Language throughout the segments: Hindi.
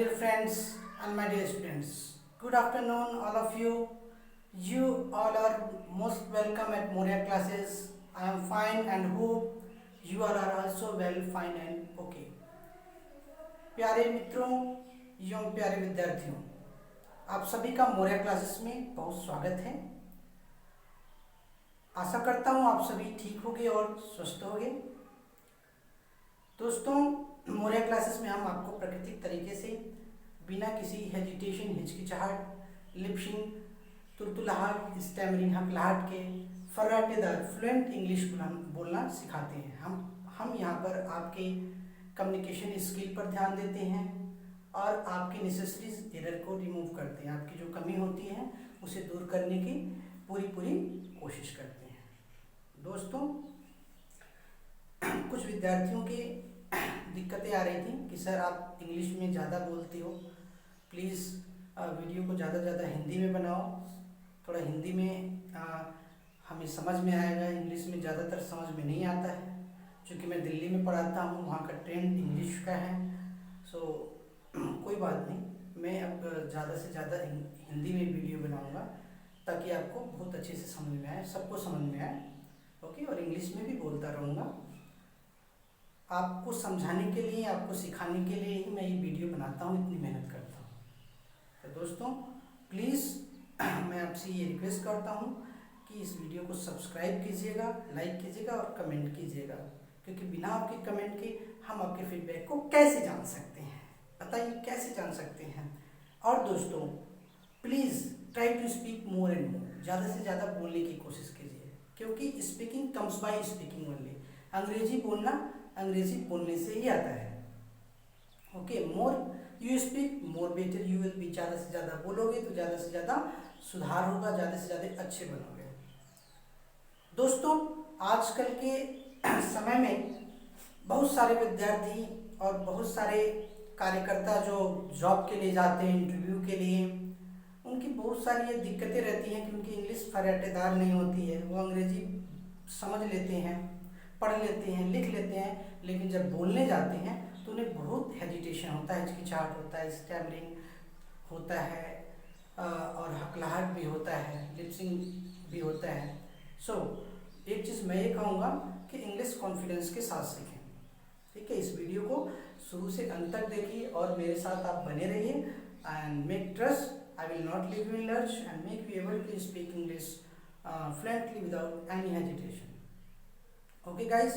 dear friends and my dear students. Good afternoon, all of you. You all are most welcome at Moria classes. I am fine and hope you all are also well, fine and okay. प्यारे मित्रों एवं प्यारे विद्यार्थियों, आप सभी का मोरिया क्लासेस में बहुत स्वागत है। आशा करता हूँ आप सभी ठीक होंगे और स्वस्थ होंगे। दोस्तों, मोरिया क्लासेस में हम आपको प्राकृतिक तरीके से बिना किसी हेजिटेशन, हिचकिचाहट, लिपशिंग, तुलतुलाहट, स्टैमरिंग, हकलाहट के फर्राटेदार फ्लुएंट इंग्लिश बोलना सिखाते हैं। हम यहाँ पर आपके कम्युनिकेशन स्किल पर ध्यान देते हैं और आपके नेसेसरी एरर को रिमूव करते हैं। आपकी जो कमी होती है उसे दूर करने की पूरी कोशिश करते हैं। दोस्तों, कुछ विद्यार्थियों की दिक्कतें आ रही थी कि सर आप इंग्लिश में ज़्यादा बोलते हो, प्लीज़ वीडियो को ज़्यादा हिंदी में बनाओ। थोड़ा हिंदी में हमें समझ में आएगा, इंग्लिश में ज़्यादातर समझ में नहीं आता है। क्योंकि मैं दिल्ली में पढ़ाता हूँ, वहाँ का ट्रेंड इंग्लिश का है। सो कोई बात नहीं, मैं अब ज़्यादा से ज़्यादा हिंदी में वीडियो बनाऊँगा ताकि आपको बहुत अच्छे से समझ में आए, सबको समझ में आए। ओके, और इंग्लिश में भी बोलता रहूँगा। आपको समझाने के लिए, आपको सिखाने के लिए ही मैं ये वीडियो बनाता हूँ, इतनी मेहनत करता हूँ। तो दोस्तों, प्लीज़ मैं आपसे ये रिक्वेस्ट करता हूँ कि इस वीडियो को सब्सक्राइब कीजिएगा, लाइक कीजिएगा और कमेंट कीजिएगा, क्योंकि बिना आपके कमेंट के हम आपके फीडबैक को कैसे जान सकते हैं? बताइए, कैसे जान सकते हैं? और दोस्तों, please try to speak more and more, ज़्यादा से ज़्यादा बोलने की कोशिश कीजिए, क्योंकि speaking comes by speaking only. Angrezi बोलना अंग्रेजी बोलने से ही आता है। Okay, more you speak more better you will be. ज़्यादा से ज़्यादा बोलोगे तो ज़्यादा से ज़्यादा सुधार होगा, ज़्यादा से ज़्यादा अच्छे बनोगे। दोस्तों, आजकल के समय में बहुत सारे विद्यार्थी और बहुत सारे कार्यकर्ता जो जॉब के लिए जाते हैं, इंटरव्यू के लिए, उनकी बहुत सारी ये दिक्कतें रहती हैं कि उनकी इंग्लिश फर्राटेदार नहीं होती है। वो अंग्रेजी समझ लेते हैं, पढ़ लेते हैं, लिख लेते हैं, लेकिन जब बोलने जाते हैं तो उन्हें बहुत हेजिटेशन होता है, हिचकिचाहट होता है, स्टैमरिंग होता है और हकलाहट भी होता है, लिपसिंग भी होता है। सो एक चीज़ मैं ये कहूँगा कि इंग्लिश कॉन्फिडेंस के साथ सीखें। ठीक है, इस वीडियो को शुरू से अंत तक देखिए और मेरे साथ आप बने रहिए। And make trust I will not leave you in lurch and make you able to speak English fluently without any hesitation. Okay guys,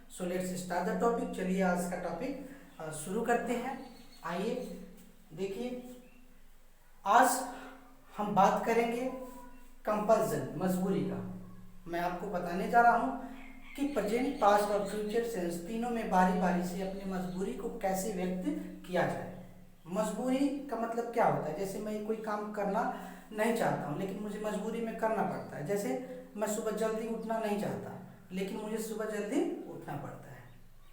so let's start the topic. चलिए आज का टॉपिक शुरू करते हैं। आइए देखिए, आज हम बात करेंगे कंपल्सन, मजबूरी का। मैं आपको बताने जा रहा हूँ कि प्रेजेंट, पास्ट और फ्यूचर सेंस तीनों में बारी बारी से अपनी मजबूरी को कैसे व्यक्त किया जाए। मजबूरी का मतलब क्या होता है? जैसे मैं कोई काम करना नहीं चाहता हूँ लेकिन मुझे मजबूरी में करना पड़ता है। जैसे मैं सुबह जल्दी उठना नहीं चाहता लेकिन मुझे सुबह जल्दी उठना पड़ता है।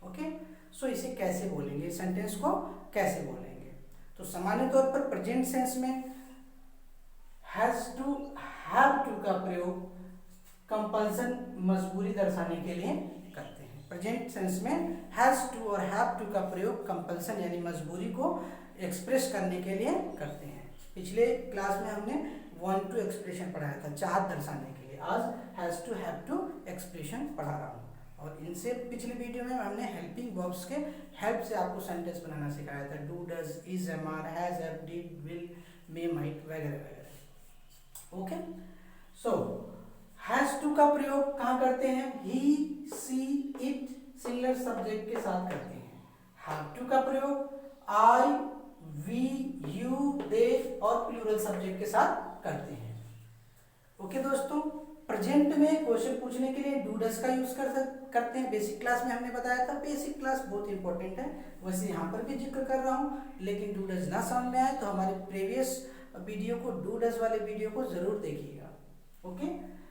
ओके, सो इसे कैसे बोलेंगे, सेंटेंस को कैसे बोलेंगे? तो सामान्य तौर पर प्रेजेंट सेंस में हैज टू, हैव टू का प्रयोग कंपल्सन, मजबूरी दर्शाने के लिए करते हैं। प्रेजेंट सेंस में हैज टू और हैव टू का प्रयोग कंपल्सन यानी मजबूरी को एक्सप्रेस करने के लिए करते हैं। पिछले क्लास में हमने वांट टू एक्सप्रेशन पढ़ाया था, चाहत दर्शाने के लिए। आज has to, have to expression पढ़ा रहा हूँ। और इनसे पिछले वीडियो में हमने हेल्पिंग वर्ब्स के हेल्प से आपको सेंटेंस बनाना सिखाया था। Do, does, is, am are, has, have, did, will, may, might वगैरह वगैरह। ओके, सो हैज टू का प्रयोग कहाँ करते हैं? ही, सी, इट सिंगुलर सब्जेक्ट के साथ करते हैं। हैव टू का प्रयोग आई, वी, यू, दे और प्लूरल सब्जेक्ट के साथ करते हैं। ओके दोस्तों, प्रेजेंट में क्वेश्चन पूछने के लिए डू, डज का यूज करते हैं। बेसिक क्लास में हमने बताया था, बेसिक क्लास बहुत इंपॉर्टेंट है, वैसे यहाँ पर भी जिक्र कर रहा हूँ। लेकिन डू, डज ना समझ में आए तो हमारे प्रीवियस वीडियो को, डू, डज वाले वीडियो को जरूर देखिएगा। ओके,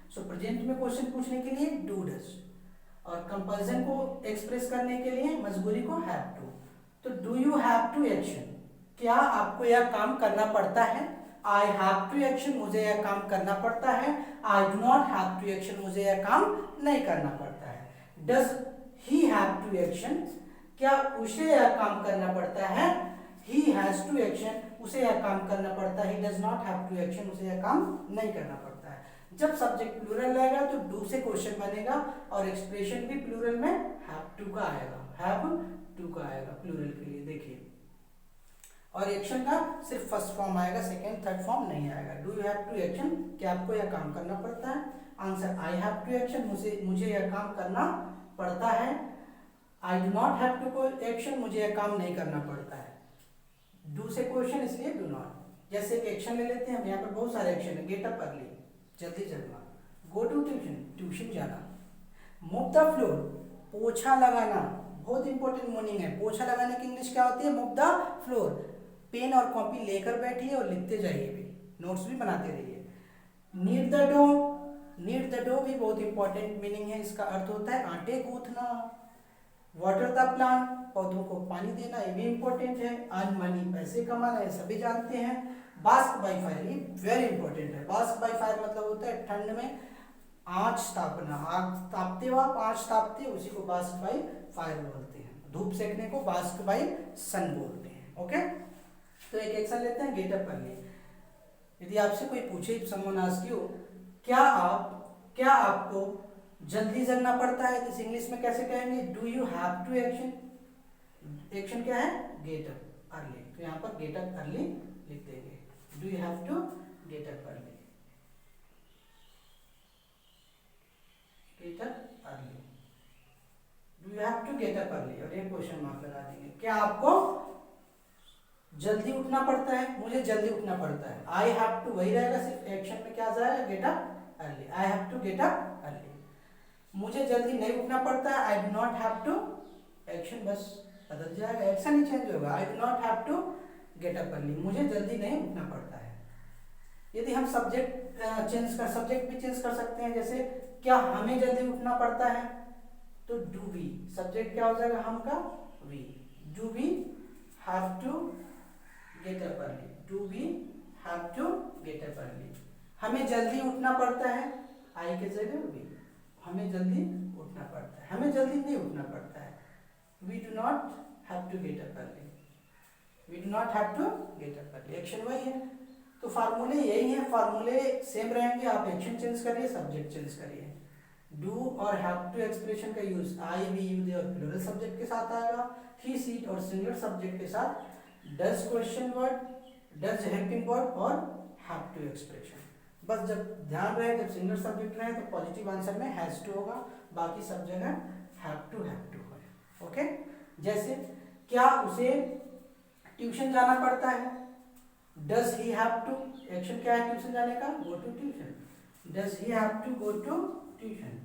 सो प्रेजेंट में क्वेश्चन पूछने के लिए डू, डज, और कंपल्सन को एक्सप्रेस करने के लिए मजबूरी को हैव टू। तो do you have to action, क्या आपको यह काम करना पड़ता है? आई हैव टू एक्शन, मुझे यह काम करना पड़ता है। I do not have to action, मुझे यह काम नहीं करना पड़ता है। Does he have to action, क्या उसे यह काम करना पड़ता है? He has has to action, उसे यह काम करना पड़ता है। He does not have to action, उसे यह काम नहीं करना पड़ता है। जब सब्जेक्ट प्लूरल रहेगा तो डू से क्वेश्चन बनेगा और एक्सप्रेशन भी प्लूरल में हैव टू का आएगा, हैव टू का आएगा प्लूरल के लिए। देखिए, और एक्शन का सिर्फ फर्स्ट फॉर्म आएगा, सेकेंड थर्ड फॉर्म नहीं आएगा। Do you have to action, क्या आपको यह काम करना पड़ता है? Answer, I have to action, मुझे यह काम करना पड़ता है। I do not have to action, मुझे यह काम नहीं करना पड़ता है। डू से क्वेश्चन, इसलिए डू नॉट। जैसे एक एक्शन ले लेते हैं हम, यहाँ पर बहुत सारे एक्शन है। गेट अप अर्ली, जल्दी जगना। गो टू ट्यूशन, ट्यूशन जाना। मॉप द फ्लोर, पोछा लगाना, बहुत इंपॉर्टेंट मीनिंग है। पोछा लगाने की इंग्लिश क्या होती है? Mop the floor. पेन और कॉपी लेकर बैठिए और लिखते जाइए भी, नोट्स भी बनाते रहिए। Need the do, need the do भी बहुत इंपॉर्टेंट मीनिंग है। इसका अर्थ होता है आटे गूंथना। वाटर द प्लांट, पौधों को पानी देना, ये भी इंपॉर्टेंट है। अर्न मनी, पैसे कमाना, ये सभी जानते हैं। बास्क बाय फायर, ये वेरी इंपॉर्टेंट है। बास्क बाय फायर मतलब होता है ठंड में आँच तापना, आग तापते हो आप, आँच तापते, उसी को बास्क बाय फायर बोलते हैं। धूप सेकने को बास्क बाय सन बोलते हैं। ओके, तो एक एक्शन लेते हैं, गेट अप अर्ली। यदि आपसे कोई पूछे, समवन आस्क यू, क्या आपको जल्दी जगना पड़ता है, तो इंग्लिश में कैसे कहेंगे? Do you have to action. Action क्या है? Get up early. तो यहाँ पर गेट अप अर्ली लिख देंगे। Do you have to get up early, get up early, do you have to get up early, और एक क्वेश्चन मार्क लगा देंगे। क्या आपको जल्दी उठना पड़ता है? मुझे जल्दी उठना पड़ता है। आई हैव टू वही रहेगा, सिर्फ एक्शन में क्या जाएगा? Get up early. I have to get up early. मुझे जल्दी नहीं उठना पड़ता है। I do not have to, action बस बदल जाएगा, एक्शन ही चेंज होगा। I do not have to get up early, मुझे जल्दी नहीं उठना पड़ता है। यदि हम सब्जेक्ट सब्जेक्ट भी चेंज कर सकते हैं, जैसे क्या हमें जल्दी उठना पड़ता है, तो डू वी, सब्जेक्ट क्या हो जाएगा हम का? We. Do we have to get up early, do we have to get up early. हमें जल्दी उठना पड़ता है, आई के जगह वी। हमें जल्दी उठना पड़ता है, हमें जल्दी नहीं उठना पड़ता है। We do not have to get up early, we do not have to get up early. Action वही है, तो फार्मूले यही है, फार्मूले सेम रहेंगे। आप एक्शन चेंज करिए, सब्जेक्ट चेंज करिए। डू और हैव टू एक्सप्रेशन का यूज आई, वी, यू, दे और प्लूरल सब्जेक्ट के साथ आएगा। ही, सी और सिंगुलर सब्जेक्ट के साथ does question word, does helping word और हैव टू एक्सप्रेशन। बस जब ध्यान रहे, जब सिंगुलर सब्जेक्ट रहे तो पॉजिटिव आंसर में हैज टू होगा, बाकी सब जगह हैव टू है। ओके, जैसे क्या उसे ट्यूशन जाना पड़ता है? Does he have to, action क्या है ट्यूशन जाने का? Go to tuition. Does he have to go to tuition,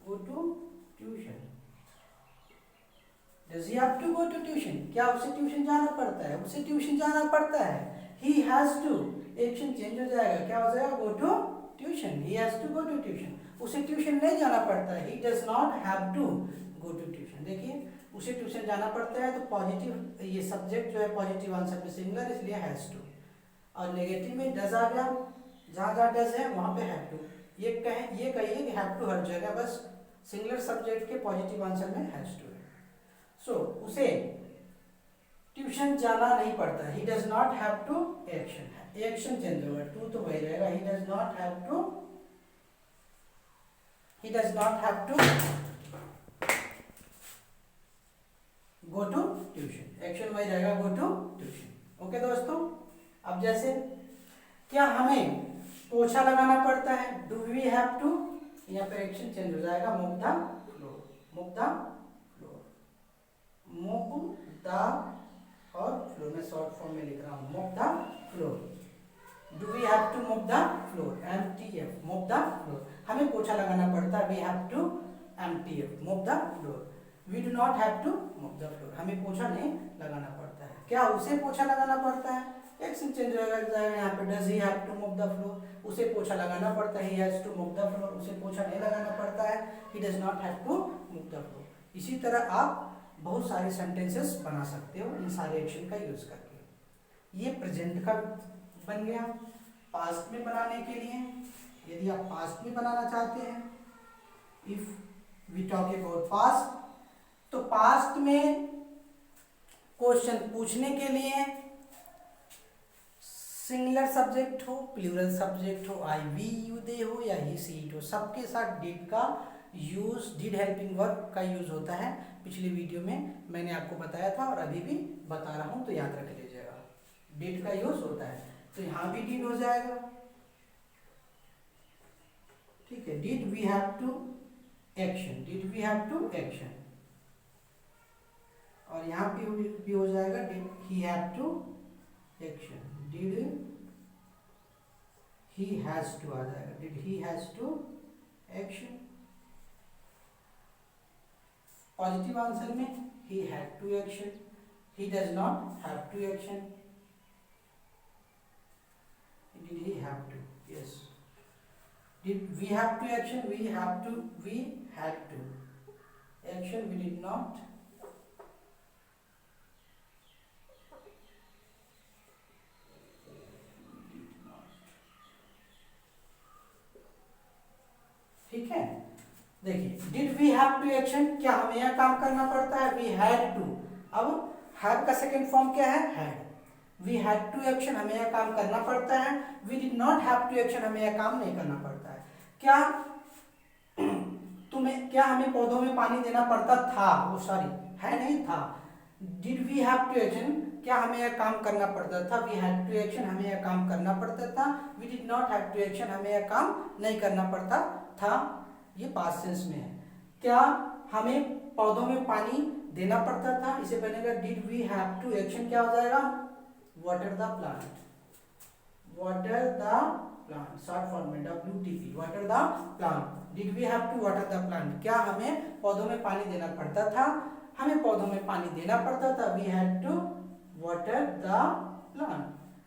go to tuition. Does he have to go to tuition, क्या उसे ट्यूशन जाना पड़ता है? उसे ट्यूशन जाना पड़ता है। He has to, action change हो जाएगा, क्या हो जाएगा? Go to tuition. He has to go to tuition, उसे ट्यूशन नहीं जाना पड़ता है। He does not have to go to tuition. देखिए, उसे ट्यूशन जाना पड़ता है तो पॉजिटिव, ये सब्जेक्ट जो है पॉजिटिव आंसर में सिंगुलर, इसलिए हैज टू। और नेगेटिव में डज आ गया, जहाँ जहाँ डज है वहाँ पे हैव टू। ये कहिए कि हैव टू हर जगह, बस सिंगुलर सब्जेक्ट के पॉजिटिव आंसर में हैज टू है। सो उसे ट्यूशन जाना नहीं पड़ता। He does not have to, action है, एक्शन चेंज होगा, टू तो वही रहेगा। He does not have to, he does not have to go to tuition, action वही रहेगा, गो टू ट्यूशन। ओके दोस्तों, अब जैसे क्या हमें पोछा लगाना पड़ता है? डू वी हैव टू, यहाँ पे एक्शन चेंज हो जाएगा, mop the floor, mop the floor, mop the, और फ्लोर में शॉर्ट फॉर्म में लिख रहा हूँ, mop the floor. Do we have to mop the floor, MTF, mop the floor. हमें पोछा लगाना पड़ता है, we have to MTF, mop the floor. We do not have to mop the floor, हमें पोछा नहीं लगाना पड़ता है। क्या उसे पोछा लगाना पड़ता है? एक्शन चेंज हो जाएगा यहाँ पे, does he have to mop the floor, उसे पोछा लगाना पड़ता है। He has to mop the floor, उसे पोछा नहीं लगाना पड़ता है। He does not have to mop the floor. इसी तरह आप बहुत सारे सेंटेंसेस बना सकते हो इन सारे एक्शन का यूज करके। ये प्रेजेंट का बन गया। पास्ट में बनाने के लिए, यदि आप पास्ट में बनाना चाहते हैं, if we talk about past, तो पास्ट में क्वेश्चन पूछने के लिए सिंगुलर सब्जेक्ट हो, प्लूरल सब्जेक्ट हो, आई वी यू दे हो या ही सी इट हो, सबके साथ डिड का यूज, डिड हेल्पिंग वर्ब का यूज होता है। पिछली वीडियो में मैंने आपको बताया था और अभी भी बता रहा हूं, तो याद रख लीजिएगा, डिड का यूज होता है। तो यहां भी डिड हो जाएगा, ठीक है। Did we have to action, did we have to action, और यहाँ भी हो जाएगा did he have to action, did he has to आ जाएगा, did he has to action. Positive answer में he had to action, he does not have to action, did he have to, yes, did we have to action, we have to, we had to action, we did not, ठीक है। देखिए did we have to action, क्या हमें यह काम करना पड़ता है, वी हैड टू। अब हैव का सेकेंड फॉर्म क्या है, had. We had to action, हमें यह काम करना पड़ता है। We did not have to action, हमें यह काम नहीं करना पड़ता है। क्या क्या हमें पौधों में पानी देना पड़ता था, वो सॉरी है नहीं था। Did we have to action, क्या हमें यह काम करना पड़ता था, वी हैड टू एक्शन, हमें यह काम करना पड़ता था। We did not have to action, हमें यह काम नहीं करना पड़ता था, ये पास्ट टेंस में है। क्या हमें पौधों में पानी देना पड़ता था, इसे बनेगा did we have to action, क्या हो जाएगा, water the plant, water the plant, short form में WTP, water the plant. Did we have to water the plant, क्या हमें पौधों में पानी देना पड़ता था, हमें पौधों में पानी देना पड़ता था। We had to water the plant,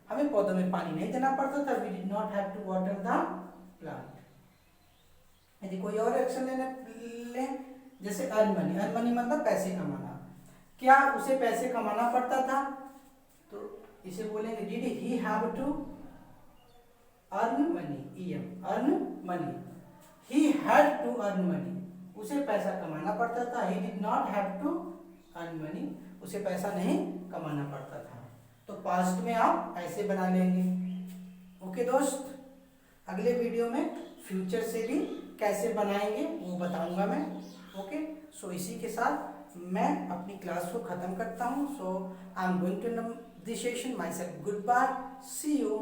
हमें पौधों में पानी नहीं देना पड़ता था। We did not have to water the plant. यदि कोई और एक्शन ले, जैसे अर्न मनी, अर्न मनी मतलब पैसे कमाना, क्या उसे पैसे कमाना पड़ता था, तो इसे बोलेंगे did he have to earn money, EM, earn money. He had to earn money, उसे पैसा कमाना पड़ता था। He did not have to earn money, उसे पैसा नहीं कमाना पड़ता था। तो पास्ट में आप ऐसे बना लेंगे। ओके दोस्त, अगले वीडियो में फ्यूचर से भी कैसे बनाएंगे वो बताऊंगा मैं। ओके, सो इसी के साथ मैं अपनी क्लास को ख़त्म करता हूँ। So I am going to this session myself, good bye, see you.